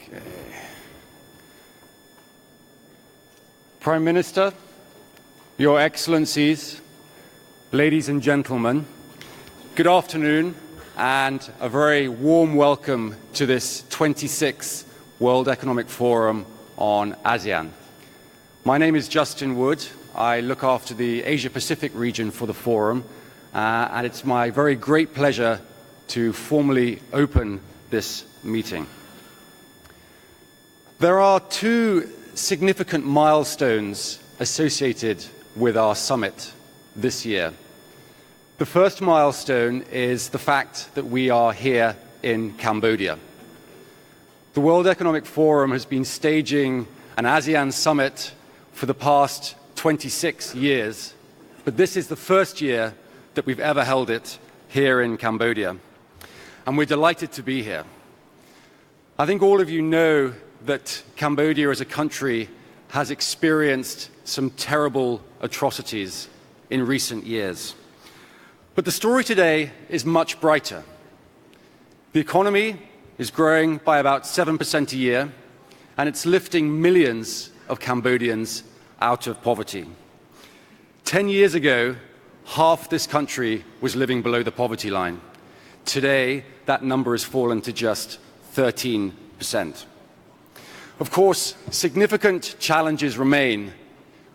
Okay. Prime Minister, Your Excellencies, ladies and gentlemen, good afternoon and a very warm welcome to this 26th World Economic Forum on ASEAN. My name is Justin Wood. I look after the Asia-Pacific region for the forum, and it's my very great pleasure to formally open this meeting. There are two significant milestones associated with our summit this year. The first milestone is the fact that we are here in Cambodia. The World Economic Forum has been staging an ASEAN summit for the past 26 years, but this is the first year that we've ever held it here in Cambodia, and we're delighted to be here. I think all of you know that Cambodia as a country has experienced some terrible atrocities in recent years. But the story today is much brighter. The economy is growing by about 7% a year, and it's lifting millions of Cambodians out of poverty. 10 years ago, half this country was living below the poverty line. Today, that number has fallen to just 13%. Of course, significant challenges remain,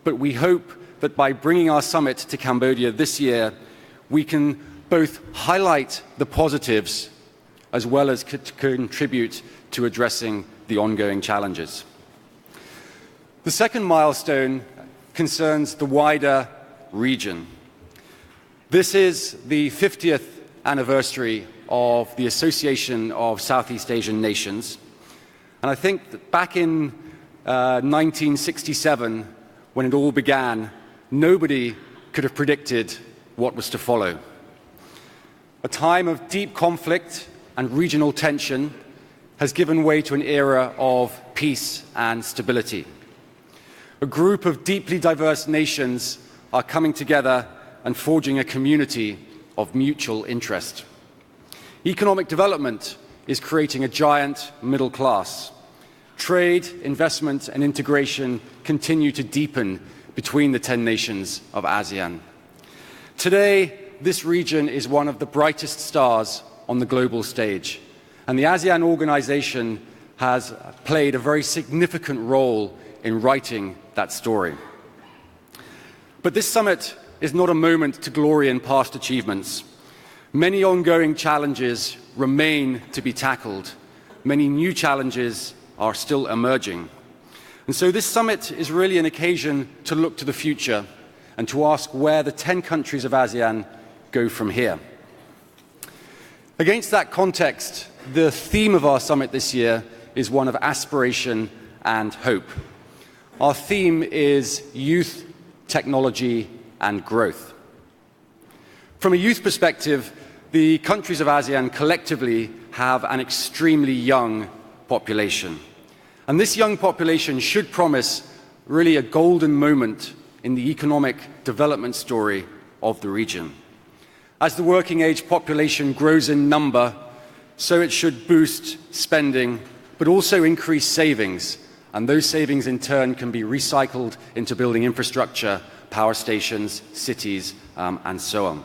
but we hope that by bringing our summit to Cambodia this year, we can both highlight the positives as well as contribute to addressing the ongoing challenges. The second milestone concerns the wider region. This is the 50th anniversary of the Association of Southeast Asian Nations. And I think that back in 1967, when it all began, nobody could have predicted what was to follow. A time of deep conflict and regional tension has given way to an era of peace and stability. A group of deeply diverse nations are coming together and forging a community of mutual interest. Economic development is creating a giant middle class. Trade, investment, and integration continue to deepen between the 10 nations of ASEAN. Today, this region is one of the brightest stars on the global stage, and the ASEAN organization has played a very significant role in writing that story. But this summit is not a moment to glory in past achievements. Many ongoing challenges remain to be tackled. Many new challenges are still emerging. And so this summit is really an occasion to look to the future and to ask where the 10 countries of ASEAN go from here. Against that context, the theme of our summit this year is one of aspiration and hope. Our theme is youth, technology, and growth. From a youth perspective, the countries of ASEAN collectively have an extremely young population. And this young population should promise really a golden moment in the economic development story of the region. As the working age population grows in number, so it should boost spending, but also increase savings. And those savings in turn can be recycled into building infrastructure, power stations, cities, and so on.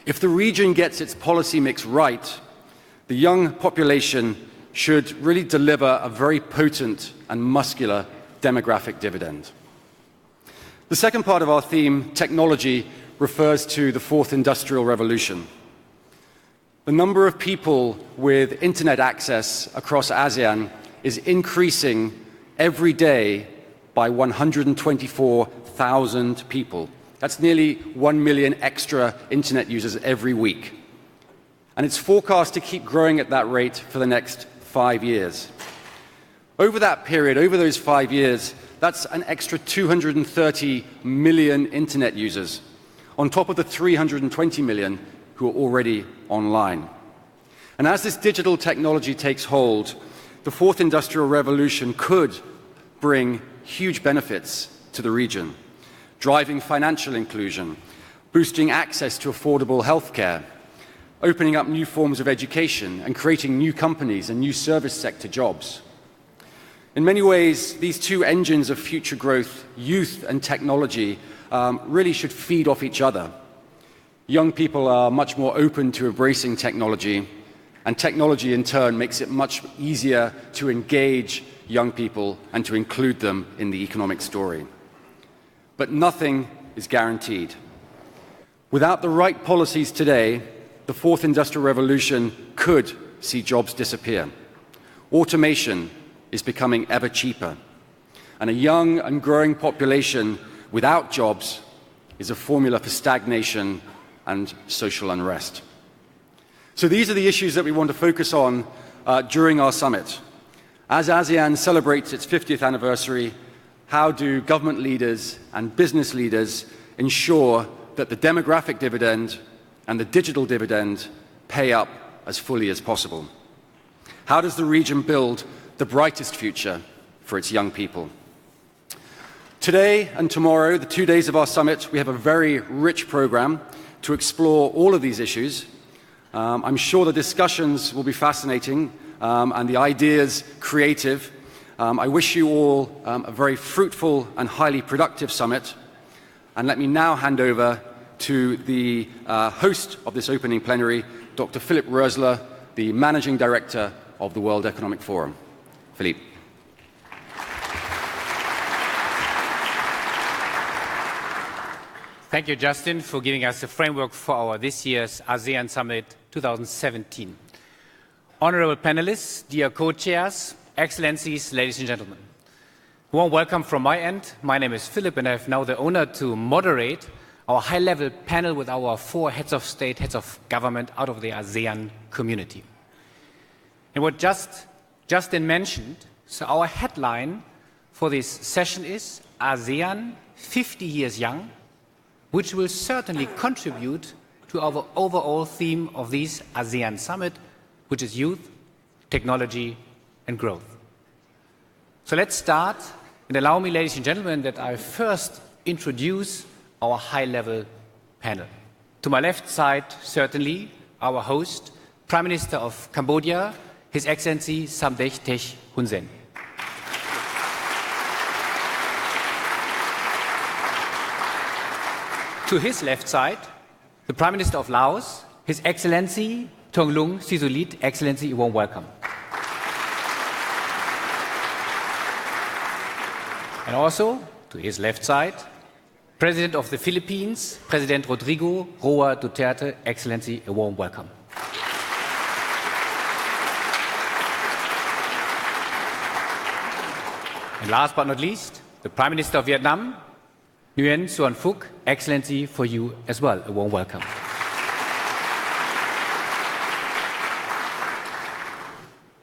If the region gets its policy mix right, the young population should really deliver a very potent and muscular demographic dividend. The second part of our theme, technology, refers to the fourth industrial revolution. The number of people with internet access across ASEAN is increasing every day by 124,000 people. That's nearly 1 million extra internet users every week. And it's forecast to keep growing at that rate for the next 5 years. Over that period, over those 5 years, that's an extra 230 million internet users, on top of the 320 million who are already online. And as this digital technology takes hold, the fourth industrial revolution could bring huge benefits to the region, driving financial inclusion, boosting access to affordable healthcare, opening up new forms of education and creating new companies and new service sector jobs. In many ways, these two engines of future growth, youth and technology, really should feed off each other. Young people are much more open to embracing technology, and technology in turn makes it much easier to engage young people and to include them in the economic story. But nothing is guaranteed. Without the right policies today, the fourth industrial revolution could see jobs disappear. Automation is becoming ever cheaper, and a young and growing population without jobs is a formula for stagnation and social unrest. So these are the issues that we want to focus on during our summit. As ASEAN celebrates its 50th anniversary, how do government leaders and business leaders ensure that the demographic dividend and the digital dividend pay up as fully as possible? How does the region build the brightest future for its young people? Today and tomorrow, the 2 days of our summit, we have a very rich program to explore all of these issues. I'm sure the discussions will be fascinating and the ideas creative. I wish you all a very fruitful and highly productive summit. And let me now hand over to the host of this opening plenary, Dr. Philip Roesler, the Managing Director of the World Economic Forum. Philippe. Thank you, Justin, for giving us the framework for our this year's ASEAN Summit 2017. Honorable panelists, dear co-chairs, excellencies, ladies and gentlemen. Warm welcome from my end. My name is Philip, and I have now the honor to moderate our high-level panel with our 4 heads of state, heads of government out of the ASEAN community. And what Justin mentioned, so our headline for this session is ASEAN 50 years young, which will certainly contribute to our overall theme of this ASEAN Summit, which is youth, technology, and growth. So let's start, and allow me, ladies and gentlemen, that I first introduce our high-level panel. To my left side, certainly, our host, Prime Minister of Cambodia, His Excellency Samdech Techa Hun Sen. To his left side, the Prime Minister of Laos, His Excellency Thongloun Sisoulith. Excellency, a warm welcome. And also, to his left side, President of the Philippines, President Rodrigo Roa Duterte. Excellency, a warm welcome. And last but not least, the Prime Minister of Vietnam, Nguyen Xuan Phuc. Excellency, for you as well, a warm welcome.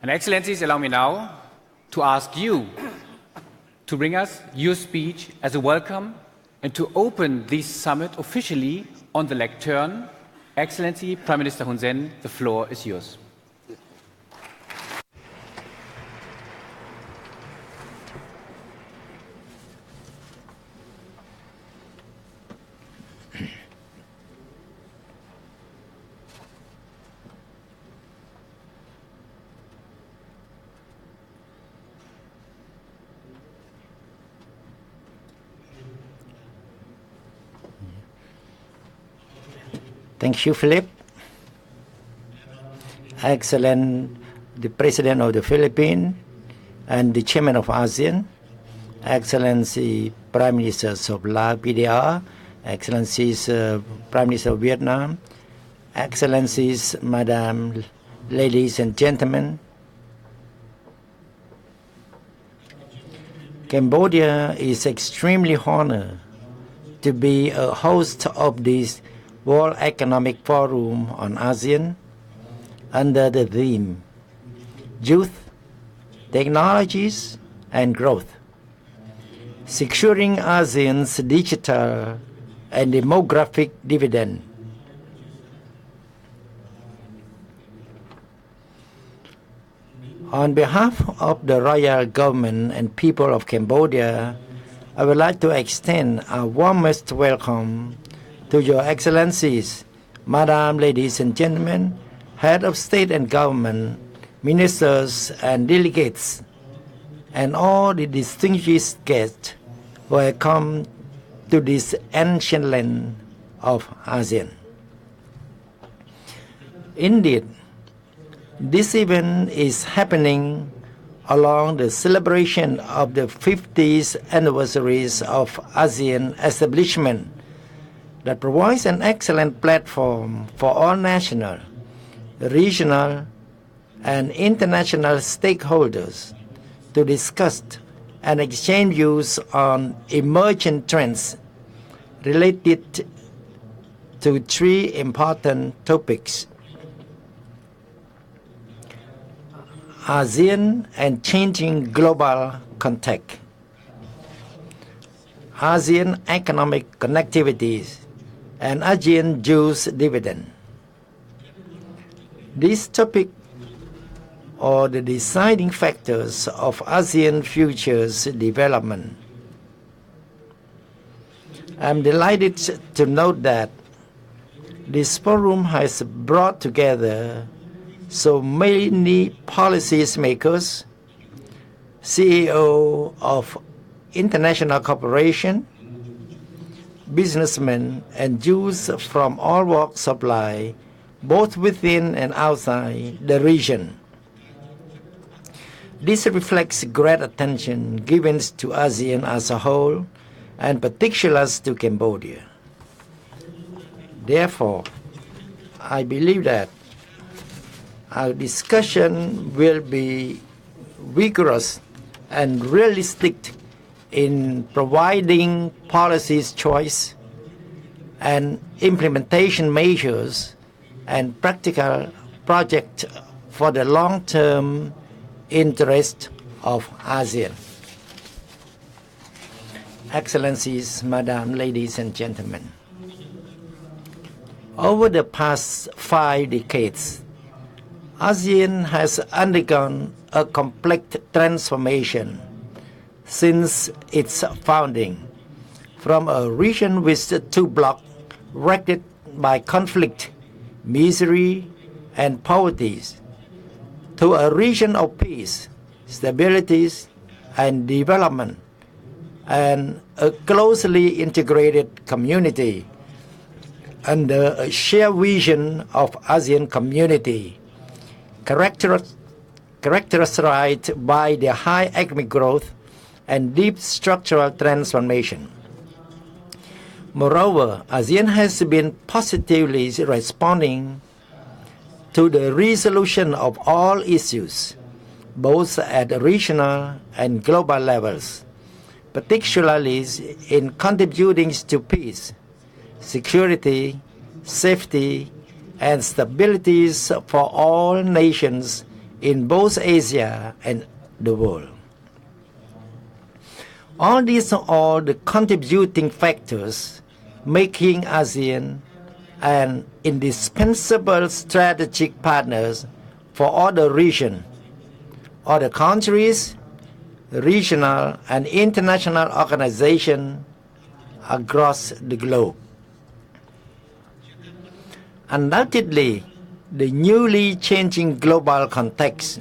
And Excellencies, allow me now to ask you to bring us your speech as a welcome and to open this summit officially on the lectern. Excellency, Prime Minister Hun Sen, the floor is yours. Thank you, Philip. Excellent, the President of the Philippines and the Chairman of ASEAN, Excellency Prime Ministers of Laos PDR, Excellencies Prime Minister of Vietnam, Excellencies, Madam, ladies and gentlemen. Cambodia is extremely honored to be a host of this World Economic Forum on ASEAN under the theme Youth, Technologies and Growth, securing ASEAN's digital and demographic dividend. On behalf of the Royal Government and people of Cambodia, I would like to extend our warmest welcome to Your Excellencies, Madam, ladies and gentlemen, Head of State and Government, Ministers and delegates, and all the distinguished guests who have come to this ancient land of ASEAN. Indeed, this event is happening along the celebration of the 50th anniversaries of ASEAN establishment that provides an excellent platform for all national, regional, and international stakeholders to discuss and exchange views on emerging trends related to three important topics: ASEAN and changing global context, ASEAN economic connectivity, and ASEAN Jews dividend. These topics are the deciding factors of ASEAN future's development. I'm delighted to note that this forum has brought together so many policymakers, CEO of international corporations, businessmen, and Jews from all walks of life, both within and outside the region. This reflects great attention given to ASEAN as a whole, and particularly to Cambodia. Therefore, I believe that our discussion will be vigorous and realistic in providing policies choice and implementation measures and practical projects for the long-term interest of ASEAN. Excellencies, Madam, ladies and gentlemen, over the past 5 decades, ASEAN has undergone a complex transformation since its founding, from a region with 2 blocks wrecked by conflict, misery, and poverty, to a region of peace, stability, and development, and a closely integrated community under a shared vision of ASEAN community, characterized by the high economic growth and deep structural transformation. Moreover, ASEAN has been positively responding to the resolution of all issues, both at regional and global levels, particularly in contributing to peace, security, safety, and stability for all nations in both Asia and the world. All these are the contributing factors making ASEAN an indispensable strategic partner for all the region, all the countries, regional and international organizations across the globe. Undoubtedly, the newly changing global context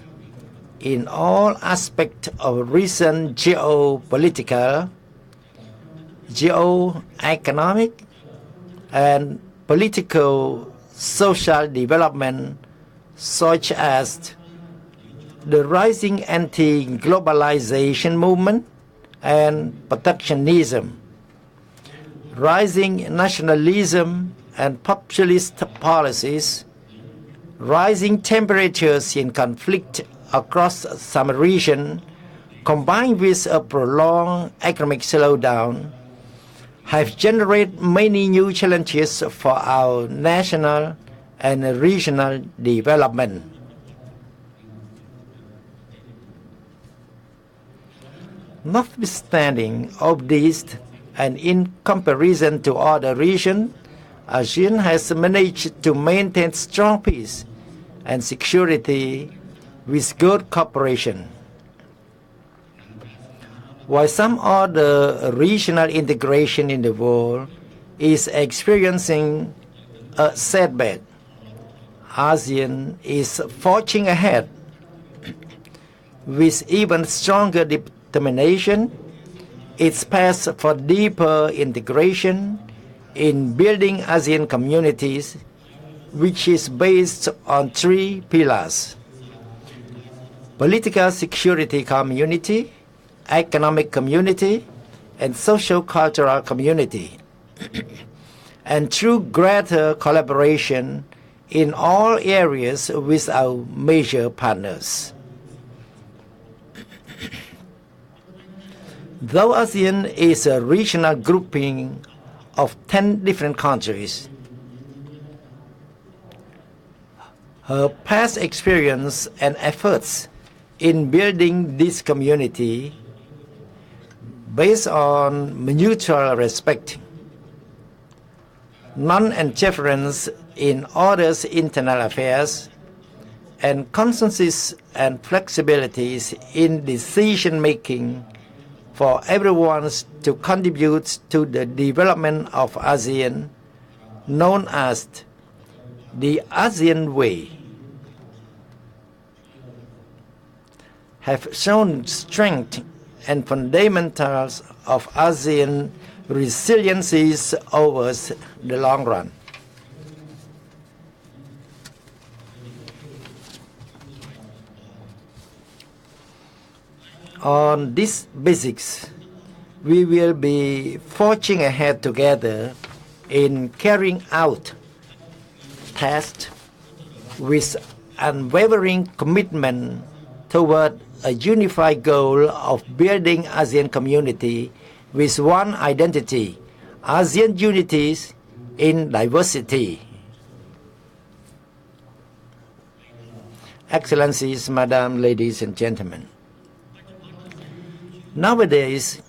in all aspects of recent geopolitical, geoeconomic, and political social development, such as the rising anti-globalization movement and protectionism, rising nationalism and populist policies, rising temperatures in conflict across some regions, combined with a prolonged economic slowdown, have generated many new challenges for our national and regional development. Notwithstanding of this, and in comparison to other regions, ASEAN has managed to maintain strong peace and security with good cooperation. While some other regional integration in the world is experiencing a setback, ASEAN is forging ahead with even stronger determination, its path for deeper integration in building ASEAN communities, which is based on 3 pillars: political security community, economic community, and social cultural community, and through greater collaboration in all areas with our major partners. Though ASEAN is a regional grouping of 10 different countries, her past experience and efforts in building this community based on mutual respect, non-interference in others' internal affairs, and consensus and flexibilities in decision-making for everyone to contribute to the development of ASEAN, known as the ASEAN Way, have shown strength and fundamentals of ASEAN resiliencies over the long run. On these basics, we will be forging ahead together in carrying out tasks with unwavering commitment toward a unified goal of building ASEAN community with one identity, ASEAN unities in diversity. Excellencies, Madam, ladies and gentlemen, nowadays,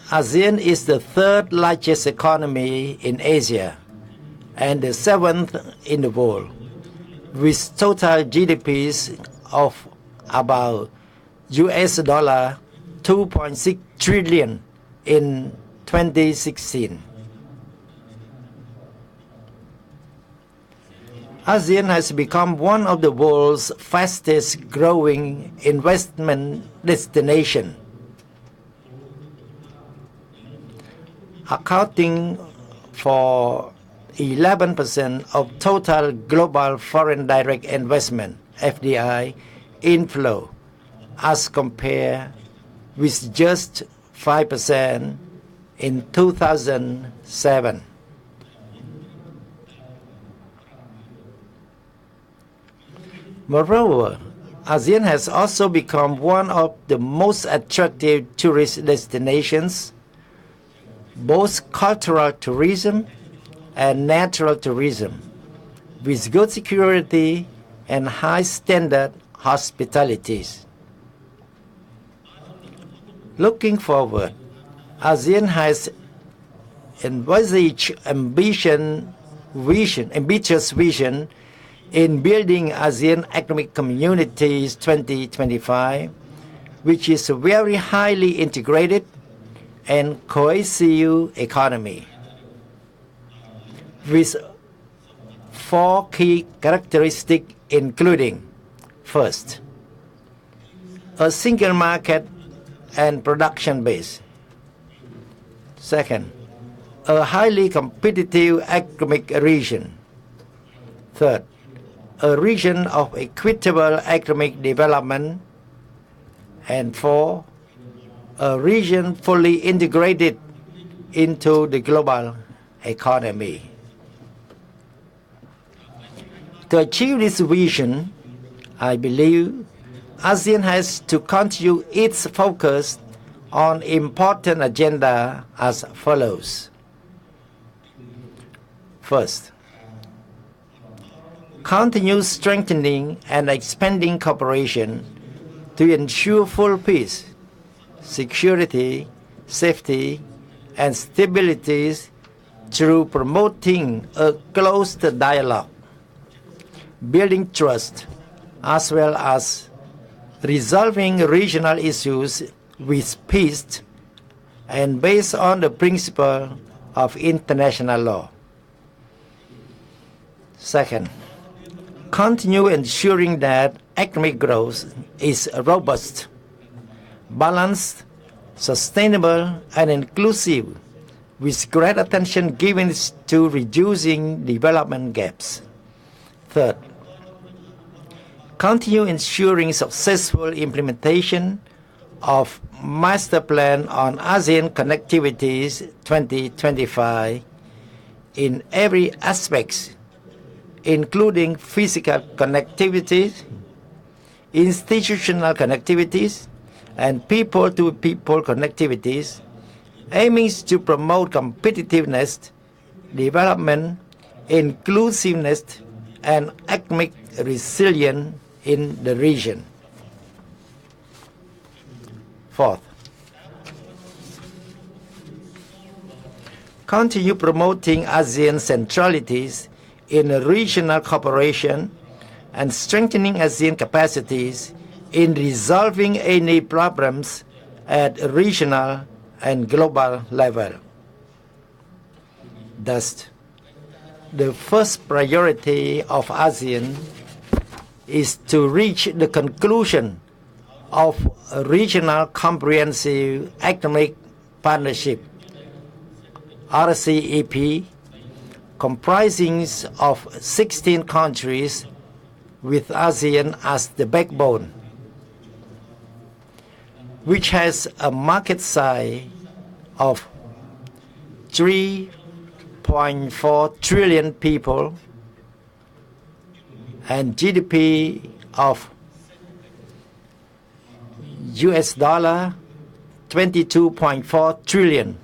ASEAN is the 3rd largest economy in Asia and the 7th in the world, with total GDPs of about $2.6 trillion in 2016. ASEAN has become one of the world's fastest growing investment destinations, accounting for 11% of total global foreign direct investment (FDI) inflow, as compared with just 5% in 2007. Moreover, ASEAN has also become one of the most attractive tourist destinations, both cultural tourism and natural tourism, with good security and high standard hospitalities. Looking forward, ASEAN has envisaged ambitious vision in building ASEAN Economic Communities 2025, which is a very highly integrated and cohesive economy, with 4 key characteristics including: first, a single market and production base; second, a highly competitive economic region; third, a region of equitable economic development; and 4, a region fully integrated into the global economy. To achieve this vision, I believe ASEAN has to continue its focus on important agenda as follows. First, continue strengthening and expanding cooperation to ensure full peace, security, safety, and stability through promoting a close dialogue, building trust, as well as resolving regional issues with peace and based on the principle of international law. Second, continue ensuring that economic growth is robust balanced, sustainable, and inclusive, with great attention given to reducing development gaps. Third, continue ensuring successful implementation of Master Plan on ASEAN Connectivities 2025 in every aspect, including physical connectivity, institutional connectivities, and people-to-people connectivities, aiming to promote competitiveness, development, inclusiveness, and economic resilience in the region. Fourth, continue promoting ASEAN centralities in regional cooperation and strengthening ASEAN capacities in resolving any problems at regional and global level. Thus, the first priority of ASEAN is to reach the conclusion of a regional comprehensive economic partnership, RCEP, comprising of 16 countries with ASEAN as the backbone, which has a market size of 3.4 trillion people and GDP of $22.4 trillion,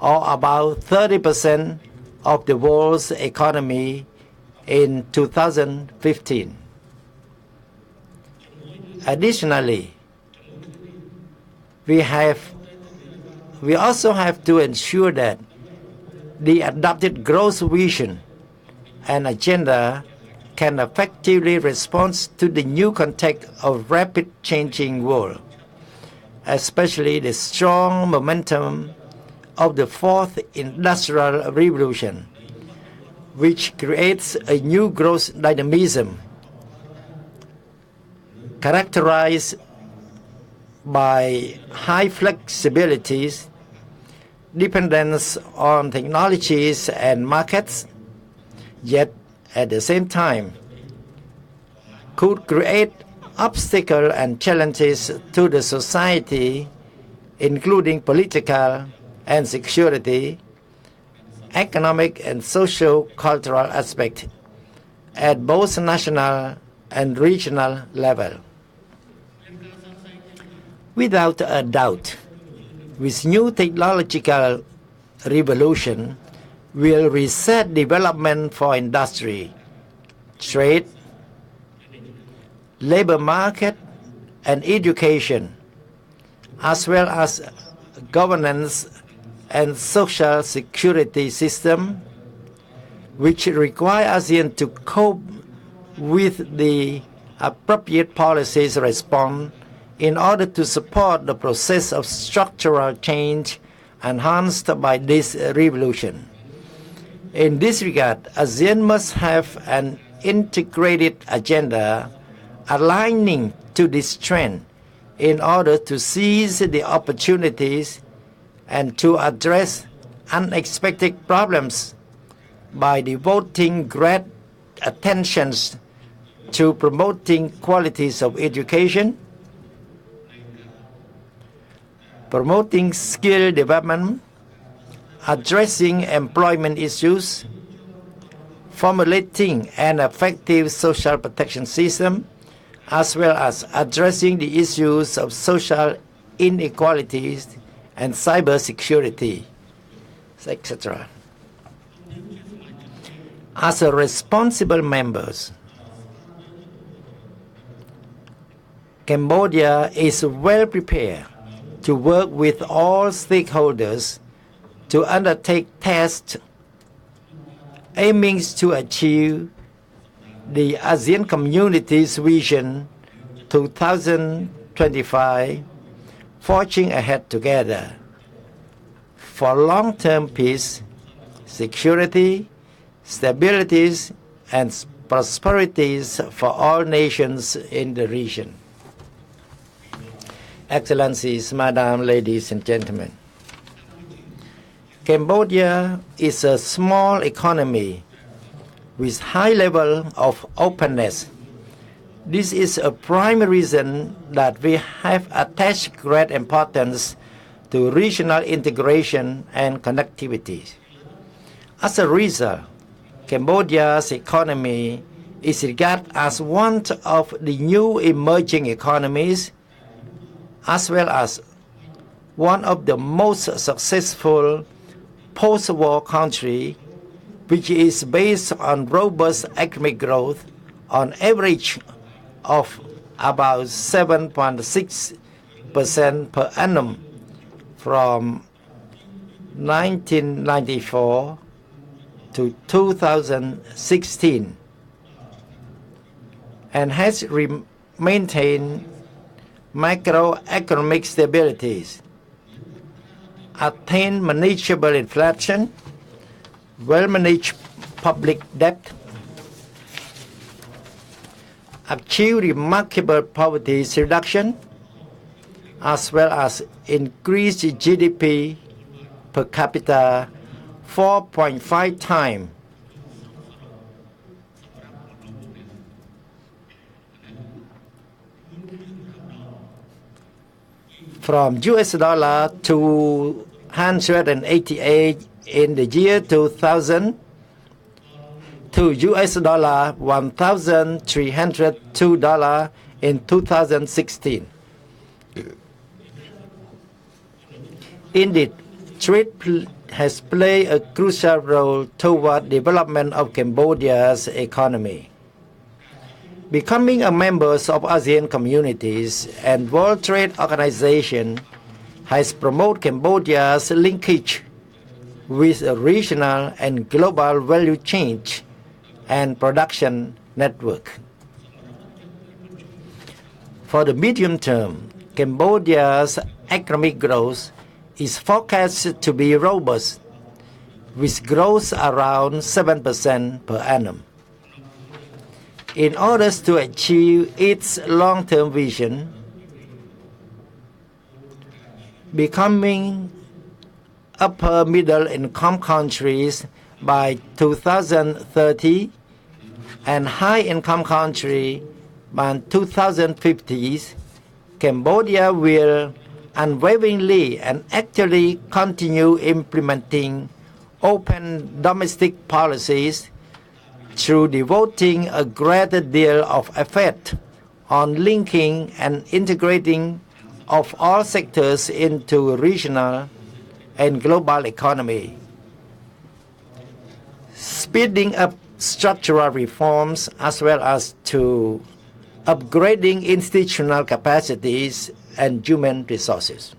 or about 30% of the world's economy in 2015. Additionally, we also have to ensure that the adopted growth vision and agenda can effectively respond to the new context of rapid changing world, especially the strong momentum of the fourth industrial revolution, which creates a new growth dynamism characterized by high flexibilities, dependence on technologies and markets, yet at the same time could create obstacles and challenges to the society, including political and security, economic and social-cultural aspects at both national and regional level. Without a doubt, with new technological revolution will reset development for industry, trade, labor market, and education, as well as governance and social security system, which require ASEAN to cope with the appropriate policies response in order to support the process of structural change enhanced by this revolution. In this regard, ASEAN must have an integrated agenda aligning to this trend in order to seize the opportunities and to address unexpected problems by devoting great attention to promoting qualities of education, promoting skill development, addressing employment issues, formulating an effective social protection system, as well as addressing the issues of social inequalities and cyber security, etc. As a responsible members, Cambodia is well prepared to work with all stakeholders to undertake tasks aiming to achieve the ASEAN Community's Vision 2025, forging ahead together for long-term peace, security, stabilities, and prosperities for all nations in the region. Excellencies, Madam, ladies and gentlemen. Cambodia is a small economy with high level of openness. This is a prime reason that we have attached great importance to regional integration and connectivity. As a result, Cambodia's economy is regarded as one of the new emerging economies, as well as one of the most successful post-war countries, which is based on robust economic growth on average of about 7.6% per annum from 1994 to 2016, and has maintained macroeconomic stability, attained manageable inflation, well-managed public debt, achieved remarkable poverty reduction, as well as increased GDP per capita 4.5 times. From US dollar to 188 in the year 2000 to US dollar $1,302 in 2016. Indeed, trade has played a crucial role toward development of Cambodia's economy. Becoming a member of ASEAN communities and World Trade Organization has promoted Cambodia's linkage with a regional and global value chain and production network. For the medium term, Cambodia's economic growth is forecast to be robust, with growth around 7% per annum. In order to achieve its long-term vision, becoming upper middle income countries by 2030 and high income country by 2050, Cambodia will unwaveringly and actively continue implementing open domestic policies through devoting a greater deal of effort on linking and integrating of all sectors into regional and global economy, speeding up structural reforms as well as to upgrading institutional capacities and human resources.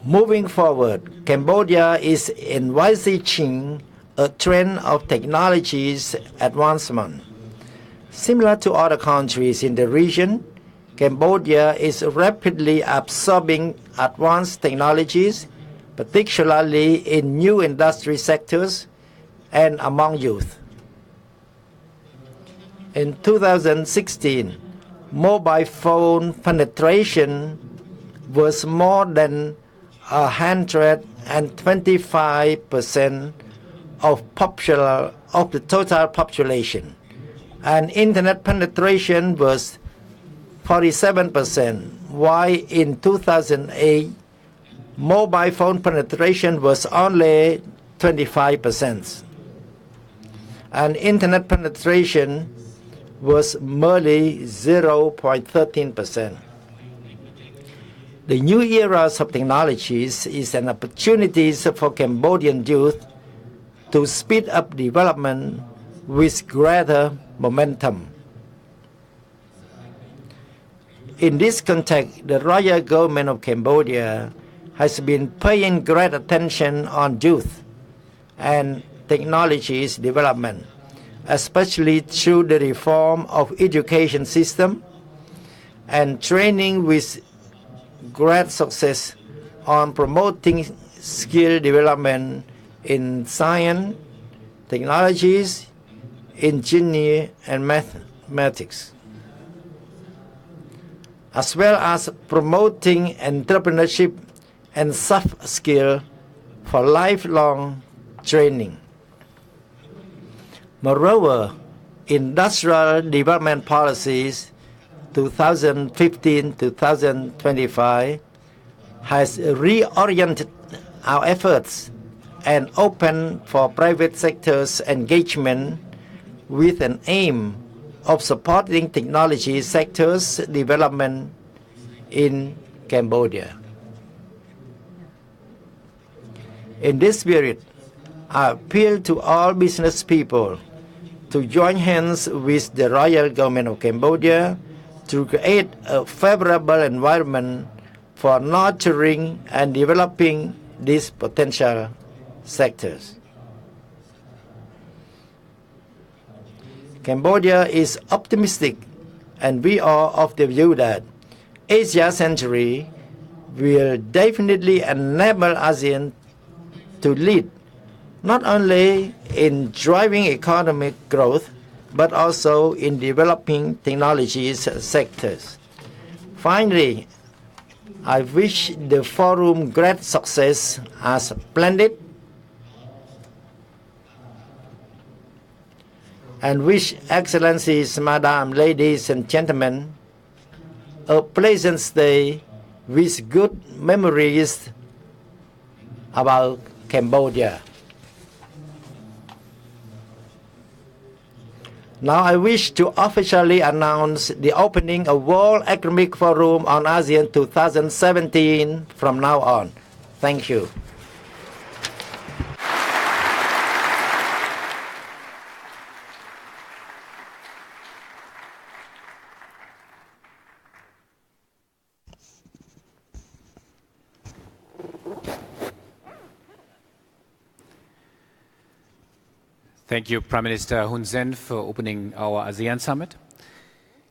Moving forward, Cambodia is envisaging a trend of technologies advancement. Similar to other countries in the region, Cambodia is rapidly absorbing advanced technologies, particularly in new industry sectors and among youth. In 2016, mobile phone penetration was more than 125% of the total population, and internet penetration was 47%, while in 2008 mobile phone penetration was only 25%, and internet penetration was merely 0.13%. The new era of technologies is an opportunity for Cambodian youth to speed up development with greater momentum. In this context, the royal government of Cambodia has been paying great attention on youth and technologies development, especially through the reform of education system and training with great success on promoting skill development in science, technologies, engineering, and mathematics. as well as promoting entrepreneurship and soft skill for lifelong training. Moreover, industrial development policies 2015-2025 has reoriented our efforts and opened for private sector's engagement with an aim of supporting technology sector's development in Cambodia. In this spirit, I appeal to all business people to join hands with the Royal Government of Cambodia to create a favorable environment for nurturing and developing these potential sectors. Cambodia is optimistic, and we are of the view that Asia Century will definitely enable ASEAN to lead not only in driving economic growth, but also in developing technologies sectors. Finally, I wish the forum great success as planned and wish Excellencies, Madam, ladies and gentlemen, a pleasant stay with good memories about Cambodia. Now I wish to officially announce the opening of World Economic Forum on ASEAN 2017 from now on. Thank you. Thank you, Prime Minister Hun Sen, for opening our ASEAN summit.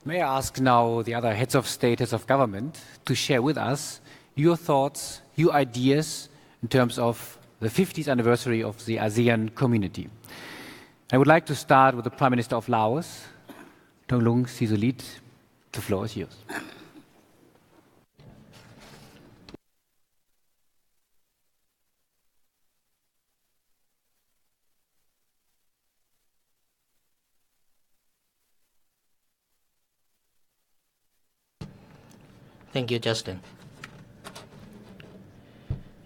May I ask now the other heads of state, heads of government, to share with us your thoughts, your ideas in terms of the 50th anniversary of the ASEAN community. I would like to start with the Prime Minister of Laos, Thongloun Sisoulith. The floor is yours. Thank you, Justin.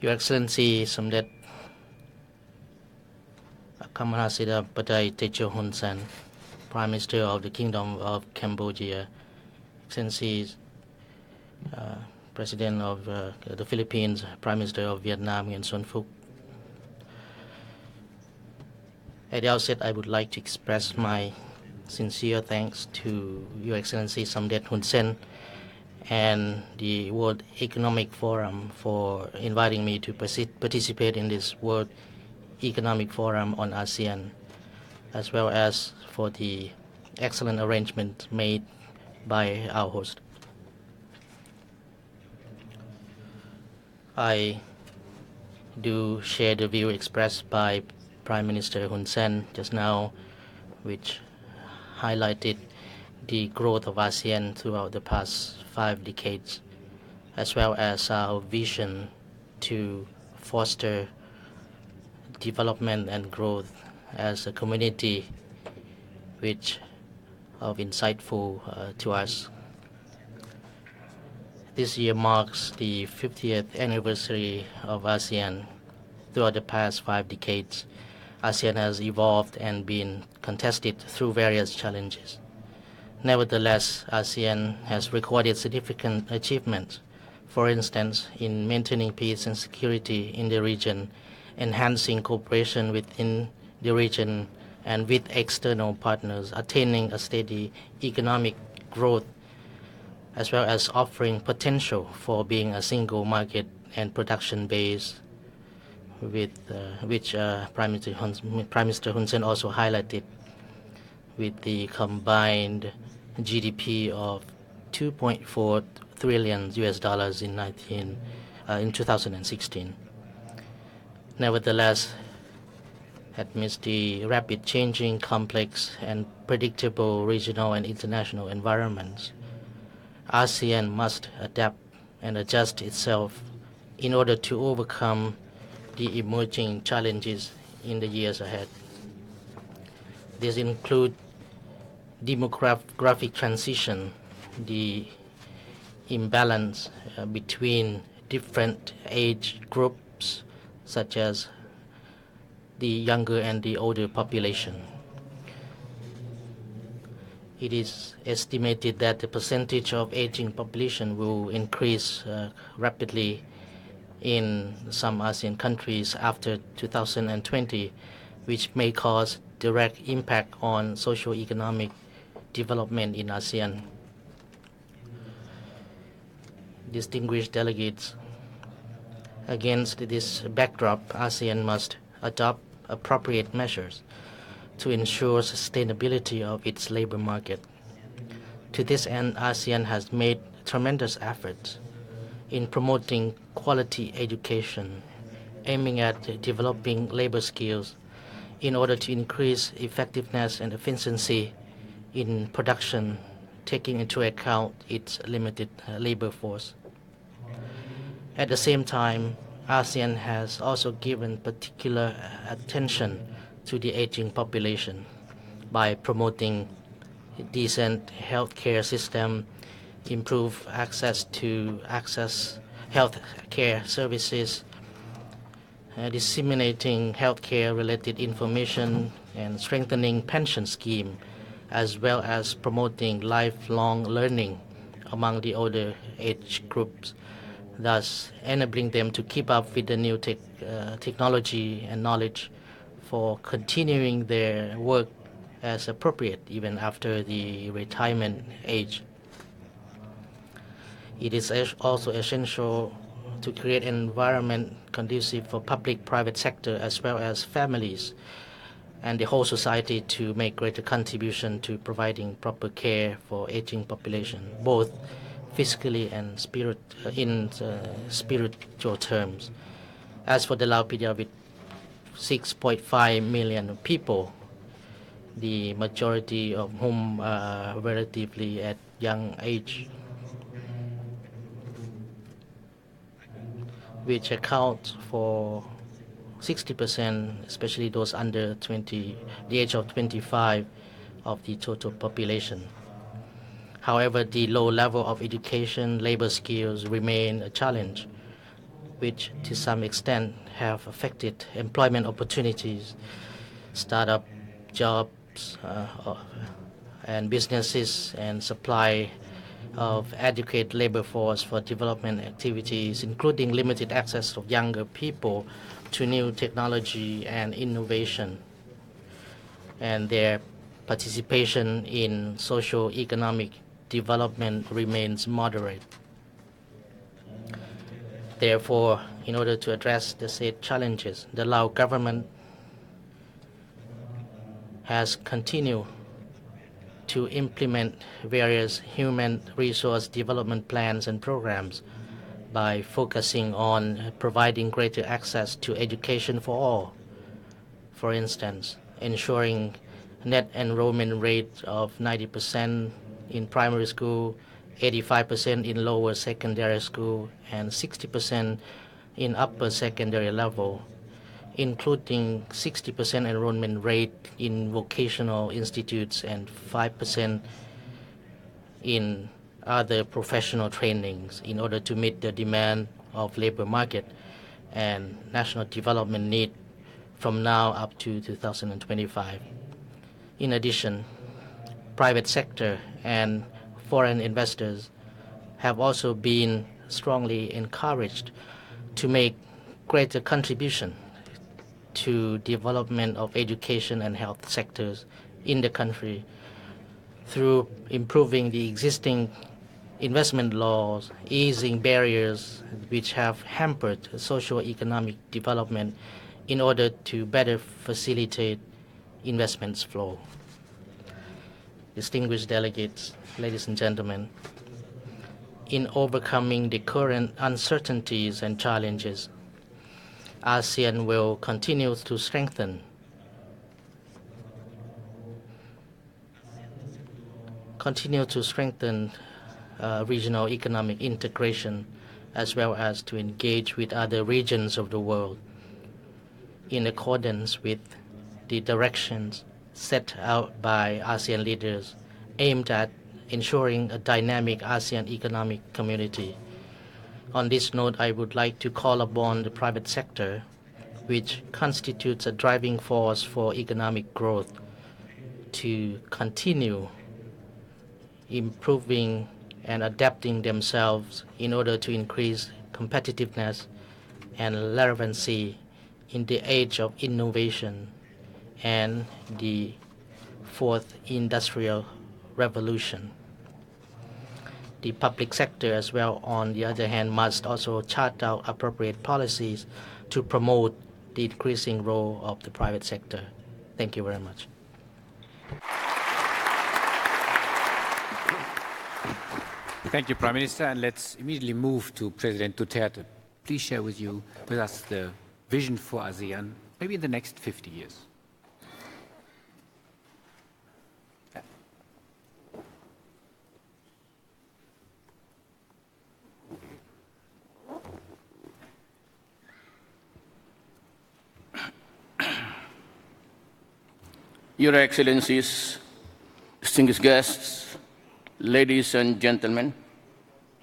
Your Excellency, Samdet Kamarasida Patai Techo Hun Sen, Prime Minister of the Kingdom of Cambodia, Excellencies, President of the Philippines, Prime Minister of Vietnam, Nguyen Xuan Phuc. At the outset, I would like to express my sincere thanks to Your Excellency Samdet Hun Sen and the World Economic Forum for inviting me to participate in this World Economic Forum on ASEAN, as well as for the excellent arrangement made by our host. I do share the view expressed by Prime Minister Hun Sen just now, which highlighted the growth of ASEAN throughout the past 5 decades, as well as our vision to foster development and growth as a community which of insightful to us. This year marks the 50th anniversary of ASEAN. Throughout the past 5 decades, ASEAN has evolved and been contested through various challenges. Nevertheless, ASEAN has recorded significant achievements, for instance, in maintaining peace and security in the region, enhancing cooperation within the region and with external partners, attaining a steady economic growth, as well as offering potential for being a single market and production base, with which Prime Minister Hun Sen also highlighted, with the combined GDP of $2.4 trillion in 2016. Nevertheless, amidst the rapid changing, complex, and predictable regional and international environments, ASEAN must adapt and adjust itself in order to overcome the emerging challenges in the years ahead. These include demographic transition, the imbalance between different age groups, such as the younger and the older population. It is estimated that the percentage of aging population will increase rapidly in some ASEAN countries after 2020, which may cause direct impact on socio-economic development in ASEAN. Distinguished delegates, against this backdrop, ASEAN must adopt appropriate measures to ensure sustainability of its labor market. To this end, ASEAN has made tremendous efforts in promoting quality education, aiming at developing labor skills in order to increase effectiveness and efficiency in production, taking into account its limited labor force. At the same time, ASEAN has also given particular attention to the aging population by promoting a decent healthcare system, improve access to health care services, disseminating healthcare related information and strengthening pension scheme, as well as promoting lifelong learning among the older age groups, thus enabling them to keep up with the new technology and knowledge for continuing their work as appropriate even after the retirement age. It is also essential to create an environment conducive for public-private sector as well as families and the whole society to make greater contribution to providing proper care for aging population, both physically and spiritual terms. As for the Laupedia, with 6.5 million people, the majority of whom are relatively at young age, which account for 60%, especially those under the age of 25 of the total population. However, the low level of education, labor skills remain a challenge, which to some extent have affected employment opportunities, startup jobs, and businesses, and supply of adequate labor force for development activities, including limited access of younger people to new technology and innovation, and their participation in socio-economic development remains moderate. Therefore, in order to address the said challenges, the Lao government has continued to implement various human resource development plans and programs by focusing on providing greater access to education for all. For instance, ensuring net enrollment rate of 90% in primary school, 85% in lower secondary school, and 60% in upper secondary level, including 60% enrollment rate in vocational institutes and 5% in other professional trainings in order to meet the demand of labor market and national development need from now up to 2025. In addition, private sector and foreign investors have also been strongly encouraged to make greater contribution to development of education and health sectors in the country through improving the existing investment laws, easing barriers which have hampered socio-economic development in order to better facilitate investments flow. Distinguished delegates, ladies and gentlemen, in overcoming the current uncertainties and challenges, ASEAN will continue to strengthen regional economic integration, as well as to engage with other regions of the world in accordance with the directions set out by ASEAN leaders aimed at ensuring a dynamic ASEAN economic community. On this note, I would like to call upon the private sector, which constitutes a driving force for economic growth, to continue improving and adapting themselves in order to increase competitiveness and relevancy in the age of innovation and the fourth industrial revolution. The public sector as well, on the other hand, must also chart out appropriate policies to promote the increasing role of the private sector. Thank you very much. Thank you, Prime Minister. And let's immediately move to President Duterte. Please share with us the vision for ASEAN, maybe in the next 50 years. Your Excellencies, distinguished guests, ladies and gentlemen,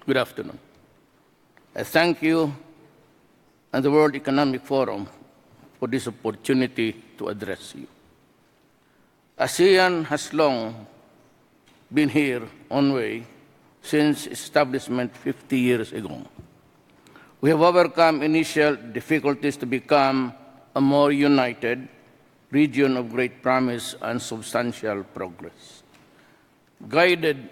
good afternoon. I thank you and the World Economic Forum for this opportunity to address you. ASEAN has long been here on way since establishment 50 years ago. We have overcome initial difficulties to become a more united region of great promise and substantial progress. Guided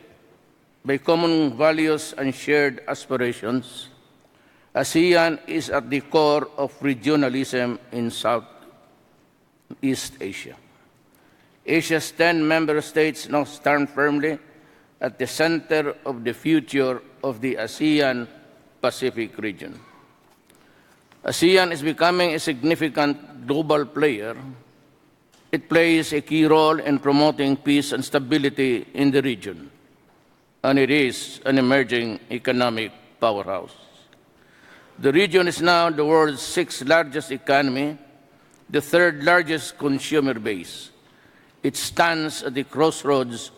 by common values and shared aspirations, ASEAN is at the core of regionalism in Southeast Asia. Asia's 10 member states now stand firmly at the center of the future of the ASEAN Pacific region. ASEAN is becoming a significant global player. It plays a key role in promoting peace and stability in the region, and it is an emerging economic powerhouse. The region is now the world's 6th largest economy, the 3rd largest consumer base. It stands at the crossroads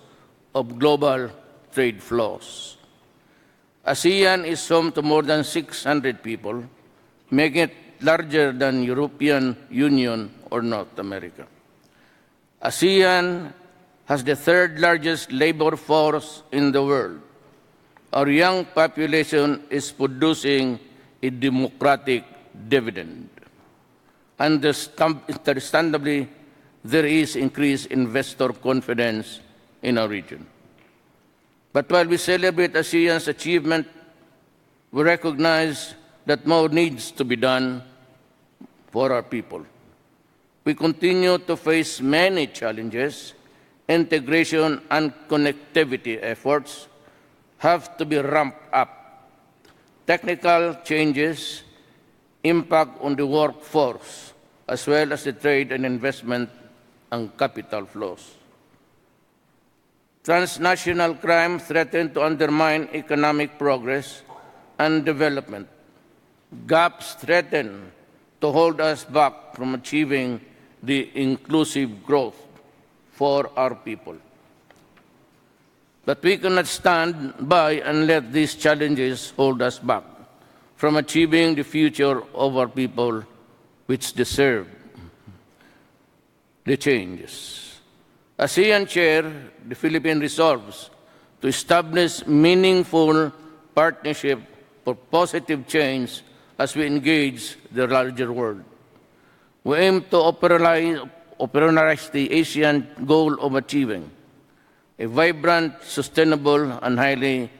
of global trade flows. ASEAN is home to more than 600 people, making it larger than European Union or North America. ASEAN has the 3rd largest labor force in the world. Our young population is producing a democratic dividend. Understandably, there is increased investor confidence in our region. But while we celebrate ASEAN's achievement, we recognize that more needs to be done for our people. We continue to face many challenges. Integration and connectivity efforts have to be ramped up. Technical changes impact on the workforce, as well as the trade and investment and capital flows. Transnational crime threatens to undermine economic progress and development. Gaps threaten to hold us back from achieving the inclusive growth for our people. But we cannot stand by and let these challenges hold us back from achieving the future of our people, which deserve the changes. ASEAN Chair, the Philippines resolves to establish meaningful partnership for positive change as we engage the larger world. We aim to operationalize the ASEAN goal of achieving a vibrant, sustainable, and highly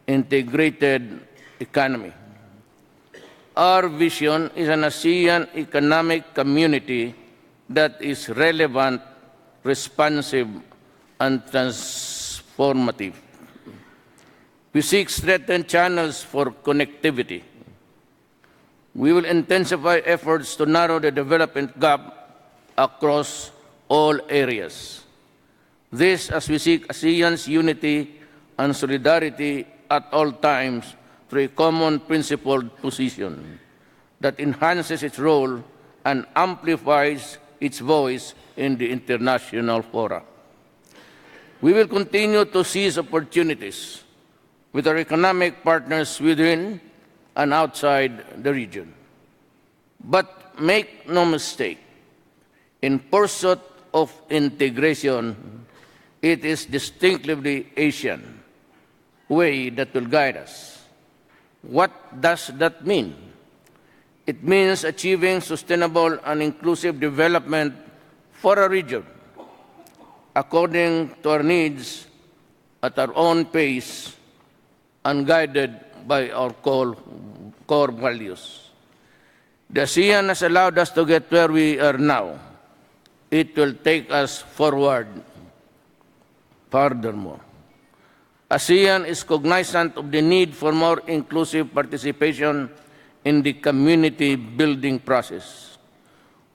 integrated economy. Our vision is an ASEAN economic community that is relevant, responsive, and transformative. We seek strengthened channels for connectivity. We will intensify efforts to narrow the development gap across all areas. This as we seek ASEAN's unity and solidarity at all times through a common principled position that enhances its role and amplifies its voice in the international fora. We will continue to seize opportunities with our economic partners within and outside the region. But make no mistake, in pursuit of integration, it is distinctively Asian way that will guide us. What does that mean? It means achieving sustainable and inclusive development for a region according to our needs at our own pace and guided by our core values. The ASEAN has allowed us to get where we are now. It will take us forward furthermore. ASEAN is cognizant of the need for more inclusive participation in the community-building process.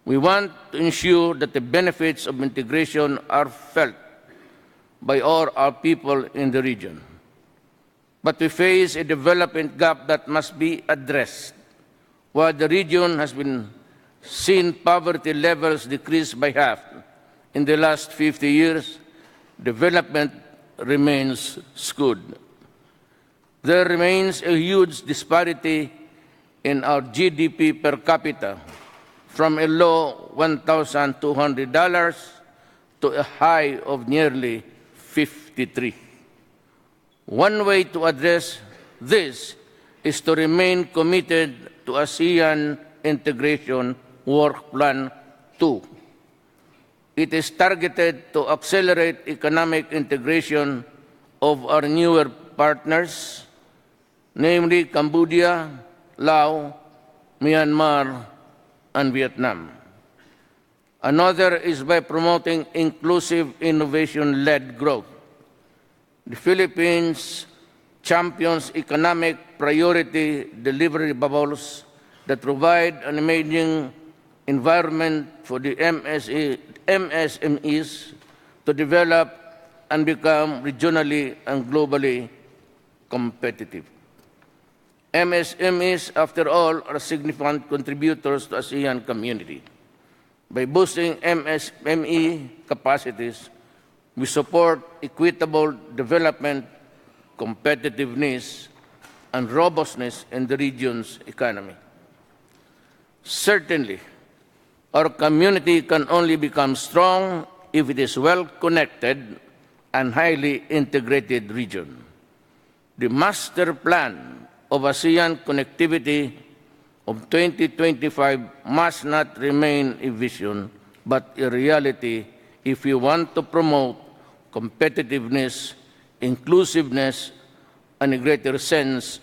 We want to ensure that the benefits of integration are felt by all our people in the region. But we face a development gap that must be addressed. While the region has been seen poverty levels decrease by half in the last 50 years, development remains skewed. There remains a huge disparity in our GDP per capita, from a low $1,200 to a high of nearly 53. One way to address this is to remain committed to ASEAN Integration Work Plan 2. It is targeted to accelerate economic integration of our newer partners, namely Cambodia, Laos, Myanmar, and Vietnam. Another is by promoting inclusive innovation-led growth. The Philippines champions economic priority delivery bubbles that provide an amazing environment for the MSMEs to develop and become regionally and globally competitive. MSMEs, after all, are significant contributors to ASEAN community. By boosting MSME capacities, we support equitable development, competitiveness, and robustness in the region's economy. Certainly, our community can only become strong if it is well-connected and highly integrated region. The master plan of ASEAN connectivity of 2025 must not remain a vision, but a reality if we want to promote competitiveness, inclusiveness, and a greater sense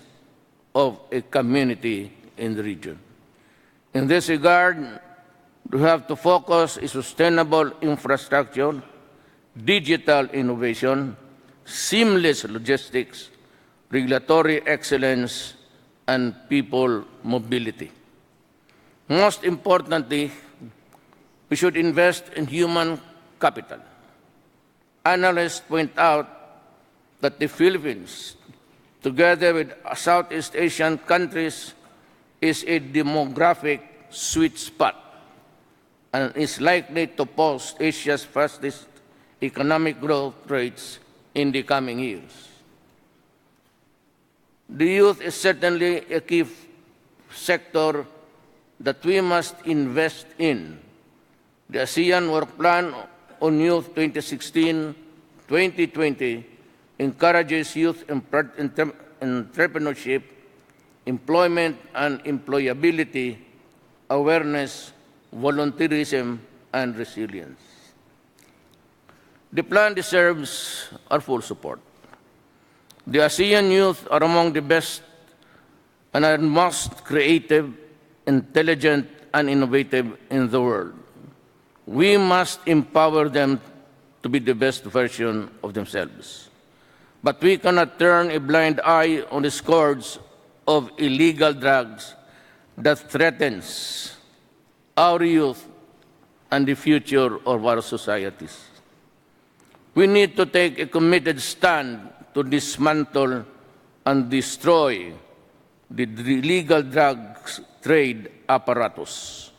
of a community in the region. In this regard, we have to focus on sustainable infrastructure, digital innovation, seamless logistics, regulatory excellence, and people mobility. Most importantly, we should invest in human capital. Analysts point out that the Philippines, together with Southeast Asian countries, is a demographic sweet spot and is likely to post Asia's fastest economic growth rates in the coming years. The youth is certainly a key sector that we must invest in. The ASEAN Work Plan on Youth 2016-2020 encourages youth entrepreneurship, employment and employability, awareness, volunteerism, and resilience. The plan deserves our full support. The ASEAN youth are among the best and are most creative, intelligent, and innovative in the world. We must empower them to be the best version of themselves. But we cannot turn a blind eye on the scourge of illegal drugs that threatens our youth and the future of our societies. We need to take a committed stand to dismantle and destroy the illegal drugs trade apparatus.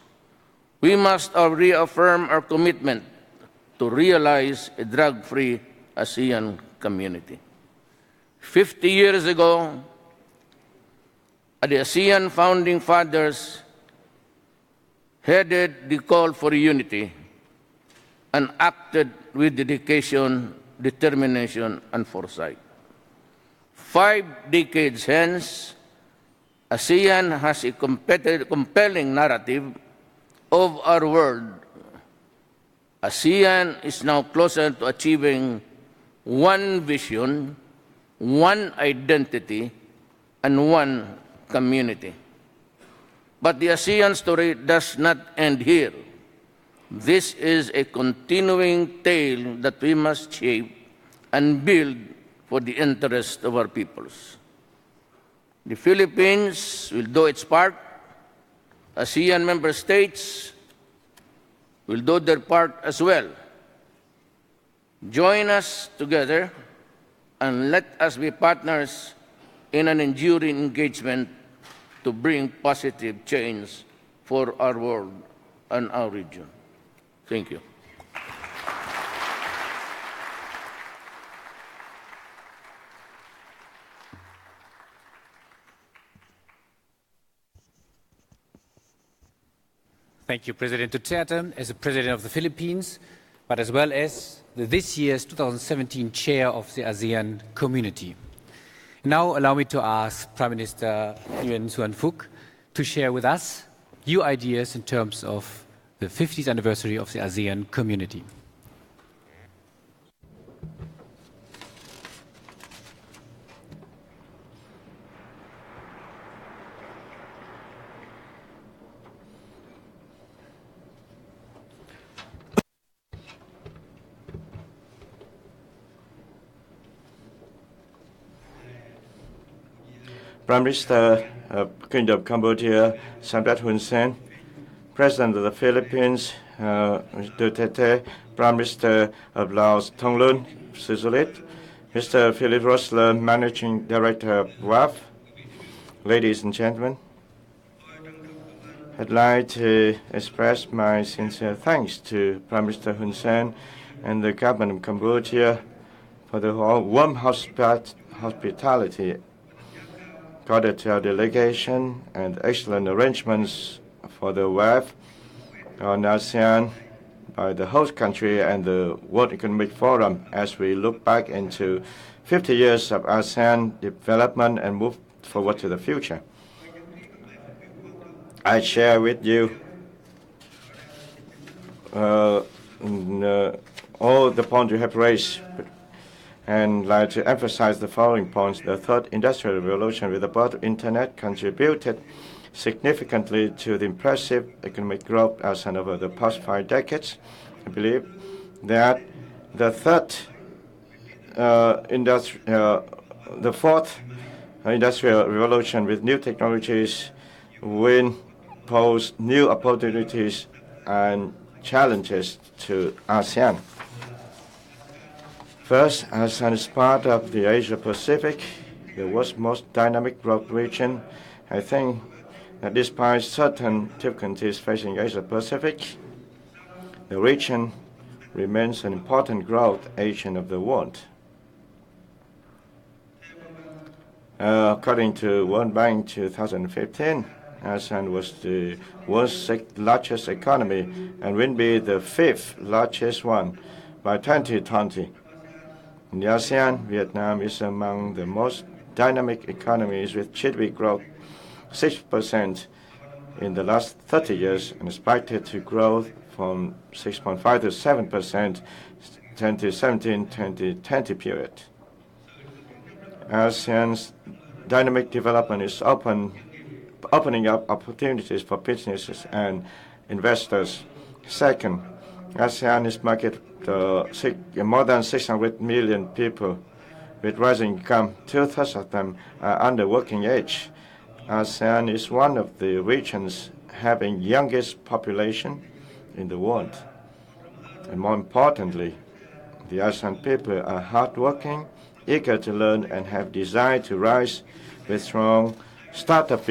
We must reaffirm our commitment to realize a drug-free ASEAN community. 50 years ago, the ASEAN founding fathers headed the call for unity and acted with dedication, determination, and foresight. 5 decades hence, ASEAN has a compelling narrative of our world. ASEAN is now closer to achieving one vision, one identity, and one community. But the ASEAN story does not end here. This is a continuing tale that we must shape and build for the interest of our peoples. The Philippines will do its part. ASEAN member states will do their part as well. Join us together and let us be partners in an enduring engagement to bring positive change for our world and our region. Thank you. Thank you, President Duterte, as the President of the Philippines, but as well as this year's 2017 Chair of the ASEAN Community. Now allow me to ask Prime Minister Nguyen Xuan Phuc to share with us your ideas in terms of the 50th anniversary of the ASEAN Community. Prime Minister of Kingdom of Cambodia, Samdech Hun Sen, President of the Philippines, Duterte, Prime Minister of Laos, Thongloun Sisoulith, Mr. Philip Rosler, Managing Director of WAF, ladies and gentlemen, I'd like to express my sincere thanks to Prime Minister Hun Sen and the government of Cambodia for the warm hospitality accorded to our delegation and excellent arrangements for the WEF on ASEAN by the host country and the World Economic Forum as we look back into 50 years of ASEAN development and move forward to the future. I share with you all the points you have raised, and like to emphasize the following points. The third industrial revolution with the birth of Internet contributed significantly to the impressive economic growth of ASEAN over the past 5 decades. I believe that the fourth industrial revolution with new technologies will pose new opportunities and challenges to ASEAN. First, ASEAN is part of the Asia-Pacific, the world's most dynamic growth region. I think that despite certain difficulties facing Asia-Pacific, the region remains an important growth agent of the world. According to World Bank 2015, ASEAN was the world's 6th largest economy and will be the 5th largest one by 2020. In the ASEAN, Vietnam is among the most dynamic economies with GDP growth 6% in the last 30 years and expected to grow from 6.5 to 7% 2017-2020 period. ASEAN's dynamic development is opening up opportunities for businesses and investors. Second, ASEAN is market more than 600 million people with rising income. 2/3 of them are under working age. ASEAN is one of the regions having youngest population in the world. And more importantly, the ASEAN people are hardworking, eager to learn and have desire to rise with strong startup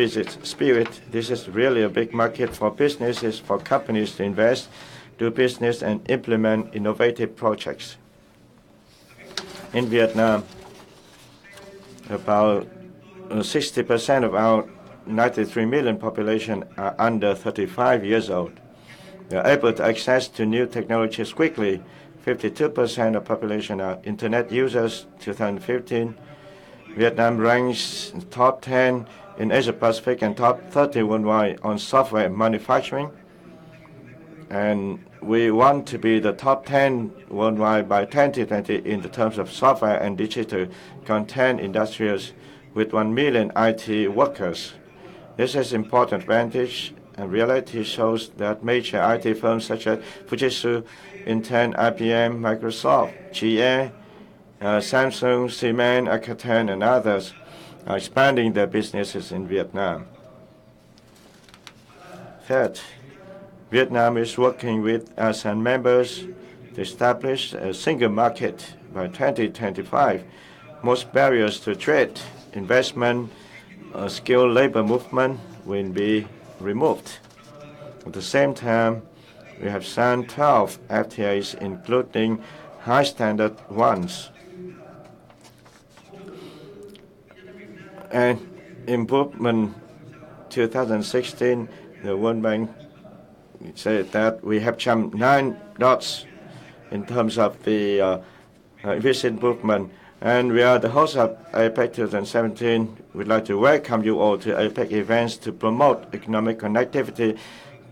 spirit. This is really a big market for businesses, for companies to invest, do business, and implement innovative projects. In Vietnam, about 60% of our 93 million population are under 35 years old. We are able to access to new technologies quickly. 52% of population are internet users. 2015, Vietnam ranks top 10 in Asia Pacific and top 30 worldwide on software manufacturing. And we want to be the top 10 worldwide by 2020 in the terms of software and digital content industries with 1 million IT workers. This is an important advantage, and reality shows that major IT firms such as Fujitsu, Intel, IBM, Microsoft, GE, Samsung, Siemens, Alcatel, and others are expanding their businesses in Vietnam. Third, Vietnam is working with ASEAN members to establish a single market by 2025. Most barriers to trade, investment, skilled labor movement will be removed. At the same time, we have signed 12 FTAs, including high standard ones. And improvement 2016, the World Bank said that we have jumped 9 notches in terms of the efficient improvement. And we are the host of APEC 2017. We'd like to welcome you all to APEC events to promote economic connectivity,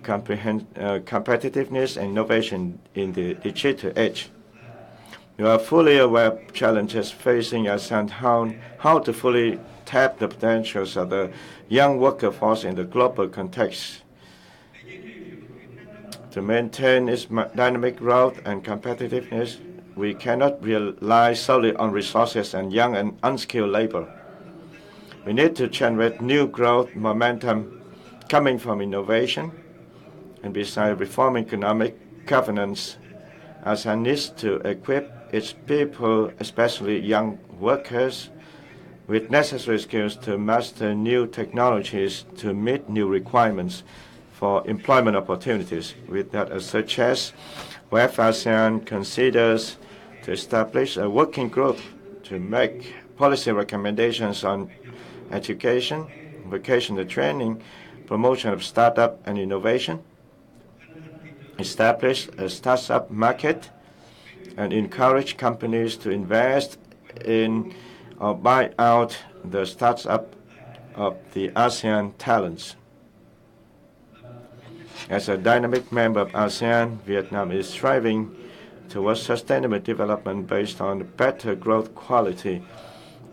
competitiveness, and innovation in the digital age. You are fully aware of challenges facing ASEAN, how to fully tap the potentials of the young workforce in the global context. To maintain its dynamic growth and competitiveness, we cannot rely solely on resources and young and unskilled labor. We need to generate new growth momentum coming from innovation, and besides reforming economic governance, ASEAN needs to equip its people, especially young workers, with necessary skills to master new technologies to meet new requirements for employment opportunities. With that, such as where ASEAN considers to establish a working group to make policy recommendations on education, vocational training, promotion of startup and innovation, establish a startup market, and encourage companies to invest in or buy out the startup of the ASEAN talents. As a dynamic member of ASEAN, Vietnam is striving towards sustainable development based on better growth quality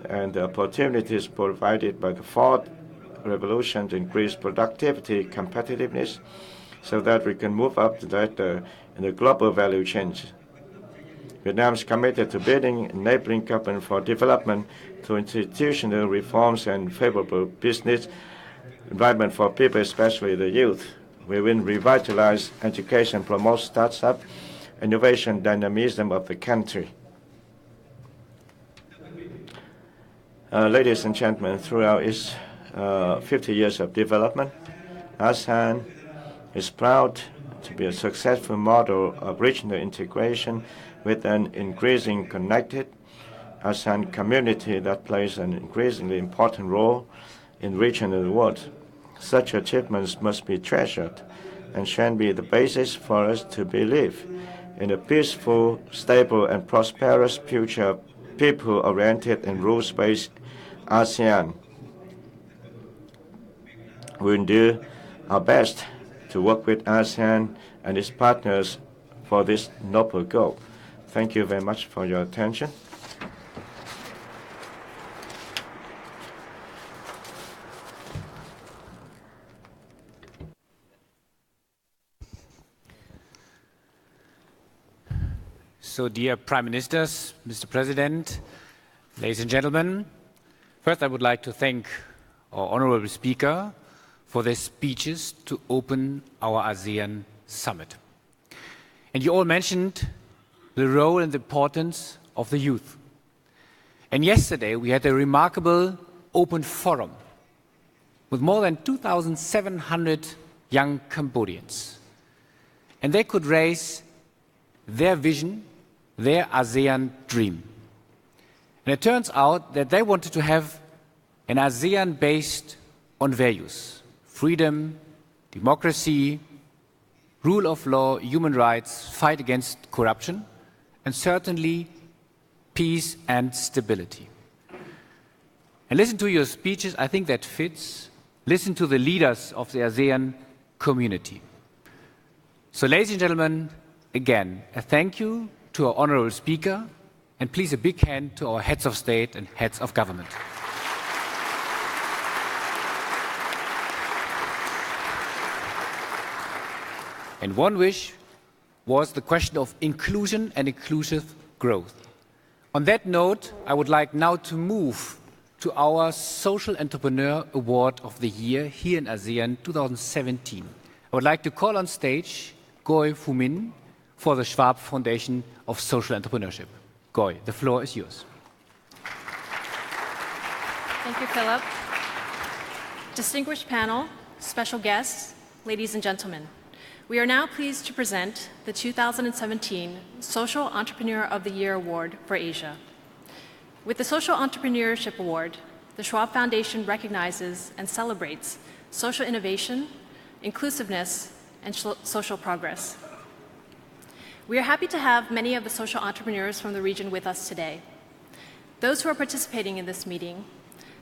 and the opportunities provided by the fourth revolution to increase productivity, competitiveness, so that we can move up to that in the global value chain. Vietnam is committed to building enabling government for development through institutional reforms and favorable business environment for people, especially the youth. We will revitalize education, promote startup, innovation, dynamism of the country. Ladies and gentlemen, throughout its 50 years of development, ASEAN is proud to be a successful model of regional integration with an increasing connected ASEAN community that plays an increasingly important role in the region and the world. Such achievements must be treasured and shall be the basis for us to believe in a peaceful, stable, and prosperous future, people-oriented and rules-based ASEAN. We will do our best to work with ASEAN and its partners for this noble goal. Thank you very much for your attention. So, dear Prime Ministers, Mr. President, ladies and gentlemen, first I would like to thank our Honorable Speaker for their speeches to open our ASEAN Summit. And you all mentioned the role and the importance of the youth. And yesterday we had a remarkable open forum with more than 2,700 young Cambodians. And they could raise their vision, their ASEAN dream. And it turns out that they wanted to have an ASEAN based on values: freedom, democracy, rule of law, human rights, fight against corruption, and certainly peace and stability. And listen to your speeches, I think that fits. Listen to the leaders of the ASEAN community. So, ladies and gentlemen, again, a thank you to our honorable speaker, and please a big hand to our heads of state and heads of government. And one wish was the question of inclusion and inclusive growth. On that note, I would like now to move to our Social Entrepreneur Award of the Year here in ASEAN 2017. I would like to call on stage Goy Phu Min for the Schwab Foundation of Social Entrepreneurship. Goy, the floor is yours. Thank you, Philip. Distinguished panel, special guests, ladies and gentlemen. We are now pleased to present the 2017 Social Entrepreneur of the Year Award for Asia. With the Social Entrepreneurship Award, the Schwab Foundation recognizes and celebrates social innovation, inclusiveness, and social progress. We are happy to have many of the social entrepreneurs from the region with us today. Those who are participating in this meeting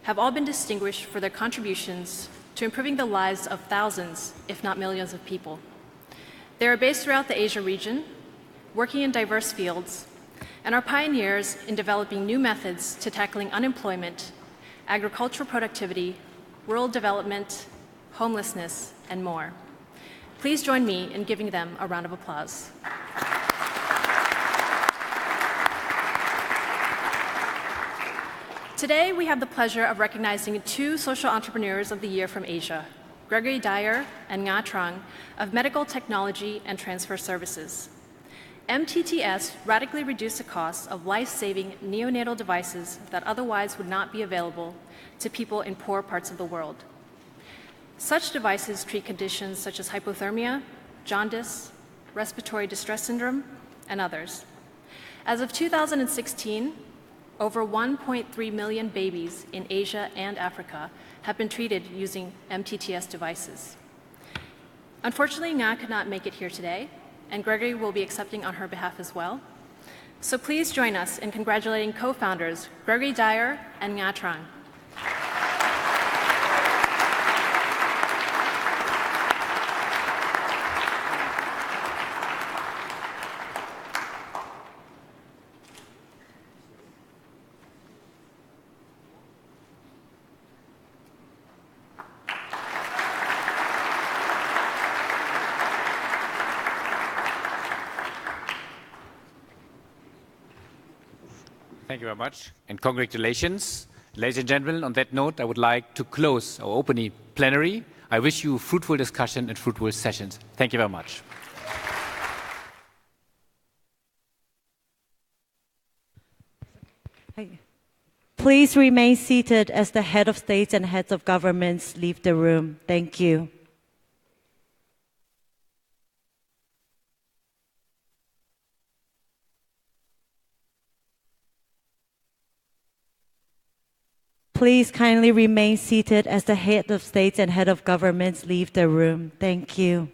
have all been distinguished for their contributions to improving the lives of thousands, if not millions of people. They are based throughout the Asia region, working in diverse fields, and are pioneers in developing new methods to tackling unemployment, agricultural productivity, rural development, homelessness, and more. Please join me in giving them a round of applause. Today, we have the pleasure of recognizing two social entrepreneurs of the year from Asia, Gregory Dyer and Nga Trong of Medical Technology and Transfer Services. MTTS radically reduced the costs of life-saving neonatal devices that otherwise would not be available to people in poor parts of the world. Such devices treat conditions such as hypothermia, jaundice, respiratory distress syndrome, and others. As of 2016, over 1.3 million babies in Asia and Africa have been treated using MTTS devices. Unfortunately, Nga could not make it here today, and Gregory will be accepting on her behalf as well. So please join us in congratulating co-founders Gregory Dyer and Nga Trong. Thank you very much, and congratulations. Ladies and gentlemen, on that note, I would like to close our opening plenary. I wish you fruitful discussion and fruitful sessions. Thank you very much. Please remain seated as the head of states and heads of governments leave the room. Thank you. Please kindly remain seated as the head of states and head of governments leave the room. Thank you.